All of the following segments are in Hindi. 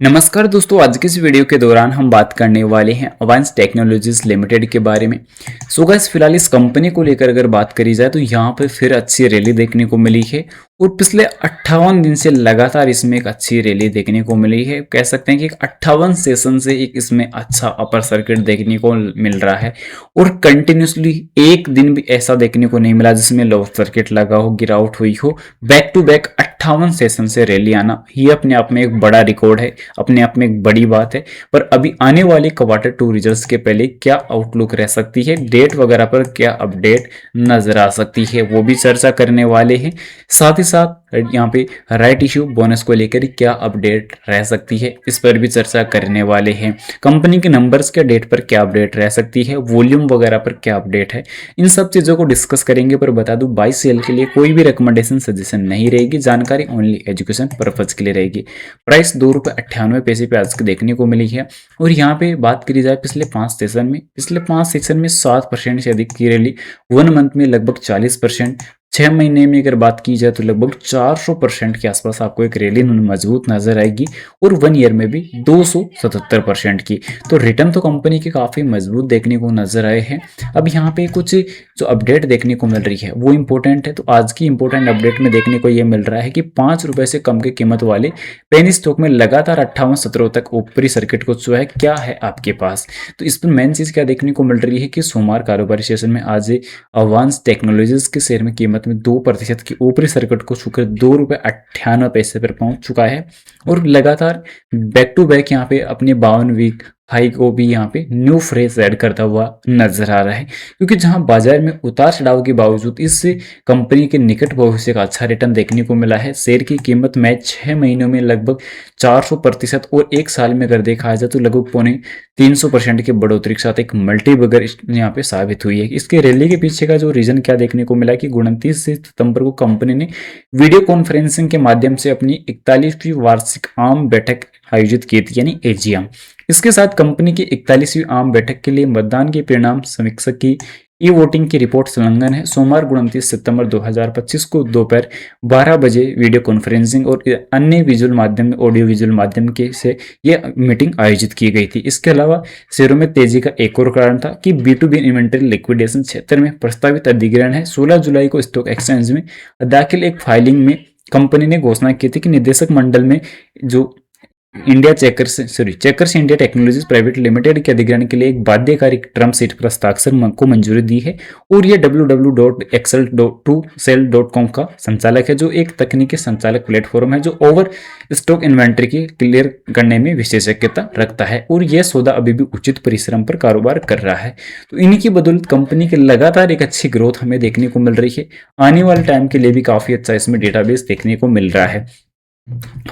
नमस्कार दोस्तों, आज के इस वीडियो के दौरान हम बात करने वाले हैं अवांस टेक्नोलॉजीज लिमिटेड के बारे में। सो गाइस, फिलहाल इस कंपनी को लेकर अगर बात करी जाए तो यहाँ पे फिर अच्छी रैली देखने को मिली है और पिछले 58 दिन से लगातार इसमें एक अच्छी रैली देखने को मिली है। कह सकते हैं कि 58 सेशन से एक इसमें अच्छा अपर सर्किट देखने को मिल रहा है और कंटिन्यूसली एक दिन भी ऐसा देखने को नहीं मिला जिसमें लोअर सर्किट लगा हो, गिरावट हुई हो। बैक टू बैक 58 सेशन से रैली आना ये अपने आप में एक बड़ा रिकॉर्ड है, अपने आप में एक बड़ी बात है। पर अभी आने वाले क्वार्टर टू रिजल्ट्स के पहले क्या आउटलुक रह सकती है, डेट वगैरह पर क्या अपडेट नजर आ सकती है, वो भी चर्चा करने वाले हैं। साथ ही साथ यहाँ पे राइट इश्यू बोनस को लेकर क्या अपडेट रह सकती है, इस पर भी चर्चा करने वाले हैं। कंपनी के नंबर्स के डेट पर क्या अपडेट रह सकती है, वॉल्यूम वगैरह पर क्या अपडेट है, इन सब चीजों को डिस्कस करेंगे। पर बता दूं, बाई सेल के लिए कोई भी रिकमेंडेशन सजेशन नहीं रहेगी, जानकारी ओनली एजुकेशन पर्पज के लिए रहेगी। प्राइस ₹2.98 पे आज के देखने को मिली है। और यहाँ पे बात करी जाए पिछले 5 सेशन में 7% से अधिक की रैली, 1 मंथ में लगभग 40%, 6 महीने में अगर बात की जाए तो लगभग 400% के आसपास आपको एक रैली मजबूत नजर आएगी और 1 ईयर में भी 277% की। तो रिटर्न तो कंपनी के काफी मजबूत देखने को नजर आए हैं। अब यहाँ पे कुछ जो अपडेट देखने को मिल रही है वो इंपॉर्टेंट है। तो आज की इंपॉर्टेंट अपडेट में देखने को ये मिल रहा है कि ₹5 से कम की कीमत वाले पेनी स्टॉक में लगातार 58-17 तक ऊपरी सर्किट को छुआ है। क्या है आपके पास? तो इस पर मेन चीज क्या देखने को मिल रही है कि सोमवार कारोबारी सेशन में आज अवांस टेक्नोलॉजीज के शेयर में कीमत में 2% की ऊपरी सर्किट को छूकर ₹2.98 पर पहुंच चुका है और लगातार बैक टू बैक यहाँ पे अपने 52 वीक हाई को भी यहाँ पे न्यू फ्रेश ऐड करता हुआ नजर आ रहा है। क्योंकि जहां बाजार में उतार चढ़ाव के बावजूद इस कंपनी के निकट भविष्य का अच्छा रिटर्न देखने को मिला है। शेयर की कीमत में 6 महीनों में लगभग 400% और 1 साल में अगर देखा जाए तो लगभग 350% की बढ़ोतरी के साथ एक मल्टी बगर यहाँ पे साबित हुई है। इसके रैली के पीछे का जो रीजन क्या देखने को मिला कि 29 सितंबर को कंपनी ने वीडियो कॉन्फ्रेंसिंग के माध्यम से अपनी 41वीं वार्षिक आम बैठक आयोजित की थी, यानी एजीएम। इसके साथ कंपनी की 41वीं आम बैठक के लिए मतदान के परिणाम समीक्षा की ई वोटिंग की रिपोर्ट संलग्न है। सोमवार 29 सितंबर 2025 को दोपहर 12 बजे वीडियो कॉन्फ्रेंसिंग और अन्य विजुअल माध्यम ऑडियो विजुअल माध्यम के से यह मीटिंग आयोजित की गई थी। इसके अलावा शेयरों में तेजी का एक और कारण था कि B2B इन्वेंटरी लिक्विडेशन क्षेत्र में प्रस्तावित अधिग्रहण है। 16 जुलाई को स्टॉक एक्सचेंज में दाखिल एक फाइलिंग में कंपनी ने घोषणा की थी कि निदेशक मंडल में जो checkers India technologies private limited के अधिग्रहण के लिए एक बाध्यकारी टर्म शीट पर हस्ताक्षर को मंजूरी दी है। और ये www.excel2cell.com का संचालक है, जो एक तकनीकी संचालक प्लेटफॉर्म है जो ओवर स्टॉक इन्वेंट्री की क्लियर करने में विशेषज्ञता रखता है। और यह सौदा अभी भी उचित परिश्रम पर कारोबार कर रहा है। तो इन्हीं की बदौलत कंपनी के लगातार एक अच्छी ग्रोथ हमें देखने को मिल रही है। आने वाले टाइम के लिए भी काफी अच्छा इसमें डेटाबेस देखने को मिल रहा है।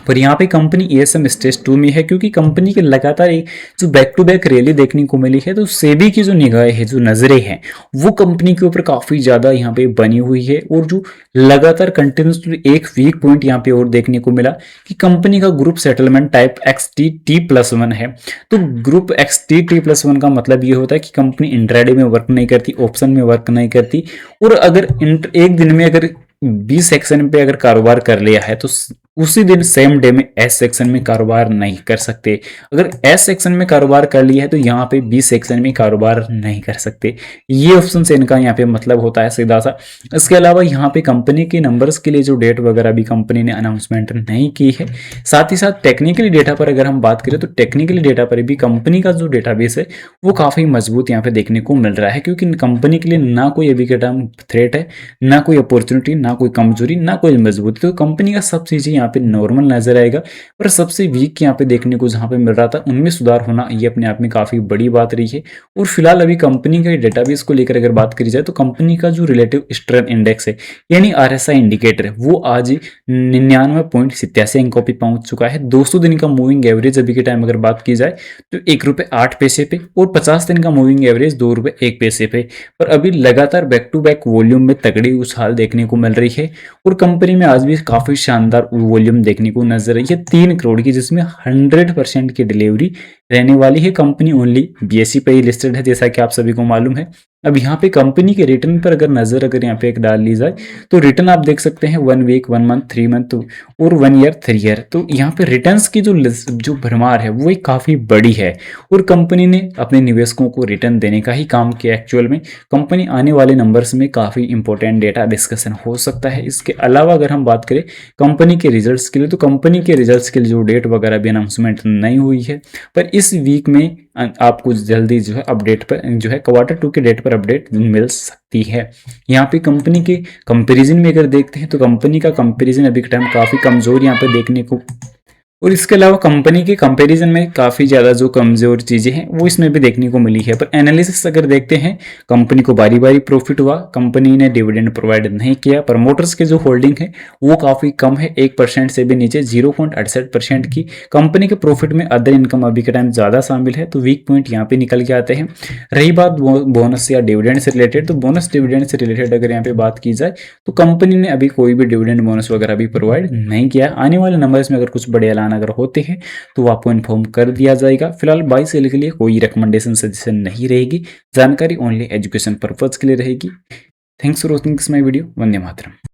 पर यहाँ पे कंपनी ESM स्टेज 2 में है, क्योंकि कंपनी के लगातार एक जो बैक टू बैक रैली देखने को मिली है। तो सेबी की जो निगाहें है, जो नजरें हैं, वो कंपनी के ऊपर काफी ज्यादा यहाँ पे बनी हुई है। और जो लगातार कंटिन्यूसली एक वीक पॉइंट यहाँ पे और देखने को मिला कि कंपनी का ग्रुप सेटलमेंट टाइप XTT+1 है। तो ग्रुप XTT+1 का मतलब ये होता है कि कंपनी इंट्राडे में वर्क नहीं करती, ऑप्शन में वर्क नहीं करती। और अगर एक दिन में अगर 20 सेक्शन पे अगर कारोबार कर लिया है तो उसी दिन सेम डे में एस सेक्शन में कारोबार नहीं कर सकते। अगर एस सेक्शन में कारोबार कर लिया है तो यहाँ पे बी सेक्शन में कारोबार नहीं कर सकते। ये ऑप्शन से इनका यहाँ पे मतलब होता है सीधा सा। इसके अलावा यहाँ पे कंपनी के नंबर्स के लिए जो डेट वगैरह भी कंपनी ने अनाउंसमेंट नहीं की है। साथ ही साथ टेक्निकली डेटा पर अगर हम बात करें तो टेक्निकली डेटा पर भी कंपनी का जो डेटाबेस है वो काफी मजबूत यहाँ पे देखने को मिल रहा है। क्योंकि कंपनी के लिए ना कोई अभी के टाइम थ्रेट है, ना कोई अपॉर्चुनिटी, ना कोई कमजोरी, ना कोई मजबूती। तो कंपनी का सब चीजें यहाँ पे नॉर्मल नजर आएगा। पर सबसे वीक यहाँ पे देखने को जहां पे मिल रहा था उनमें सुधार होना ये अपने आप में काफी बड़ी बात रही है। और फिलहाल अभी कंपनी के डेटाबेस को लेकर अगर बात करी जाए तो कंपनी का जो रिलेटिव स्ट्रेंथ इंडेक्स है, यानी RSI इंडिकेटर है, वो आज 99.87 अंकों पे पहुंच चुका है। 200 दिन का मूविंग एवरेज अभी के टाइम अगर बात की जाए तो ₹1.08 पे और 50 दिन का मूविंग एवरेज ₹2.01 पे। पर अभी लगातार बैक टू बैक वॉल्यूम में तगड़ी उछाल देखने को मिल रही है। और कंपनी में आज भी काफी शानदार वॉल्यूम देखने को नजर आई है, 3 करोड़ की, जिसमें 100% की डिलीवरी रहने वाली है। कंपनी ओनली BSE पे ही लिस्टेड है, जैसा कि आप सभी को मालूम है। अब यहाँ पे कंपनी के रिटर्न पर अगर नजर अगर यहाँ पे एक डाल ली जाए तो रिटर्न आप देख सकते हैं 1 वीक, 1 मंथ, 3 मंथ और 1 ईयर, 3 ईयर। तो यहाँ पे रिटर्न्स की जो भरमार है वो एक काफी बड़ी है और कंपनी ने अपने निवेशकों को रिटर्न देने का ही काम किया। एक्चुअल में कंपनी आने वाले नंबर्स में काफी इंपॉर्टेंट डेटा डिस्कशन हो सकता है। इसके अलावा अगर हम बात करें कंपनी के रिजल्ट्स के लिए, तो कंपनी के रिजल्ट्स के लिए जो डेट वगैरह भी अनाउंसमेंट नहीं हुई है, पर इस वीक में आपको जल्दी जो है अपडेट पर जो है Q2 के डेट पर अपडेट मिल सकती है। यहाँ पे कंपनी के कंपैरिजन में अगर देखते हैं तो कंपनी का कंपैरिजन अभी के टाइम काफी कमजोर यहाँ पे देखने को, और इसके अलावा कंपनी के कंपैरिजन में काफ़ी ज़्यादा जो कमज़ोर चीज़ें हैं वो इसमें भी देखने को मिली है। पर एनालिसिस अगर देखते हैं, कंपनी को बारी बारी प्रॉफिट हुआ, कंपनी ने डिविडेंड प्रोवाइड नहीं किया, प्रमोटर्स के जो होल्डिंग है वो काफ़ी कम है, 1% से भी नीचे, 0.68% की। कंपनी के प्रॉफिट में अदर इनकम अभी के टाइम ज़्यादा शामिल है, तो वीक पॉइंट यहाँ पे निकल के आते हैं। रही बात बोनस या डिविडेंड से रिलेटेड, तो बोनस डिविडेंड से रिलेटेड अगर यहाँ पे बात की जाए तो कंपनी ने अभी कोई भी डिविडेंड बोनस वगैरह भी प्रोवाइड नहीं किया। आने वाले नंबर्स में अगर कुछ बड़े ऐलान अगर होते हैं तो आपको इन्फॉर्म कर दिया जाएगा। फिलहाल बाई सेल के लिए कोई रिकमेंडेशन सजेशन नहीं रहेगी, जानकारी ओनली एजुकेशन पर्पज के लिए रहेगी। Thanks for watching this my video. Vande Mataram.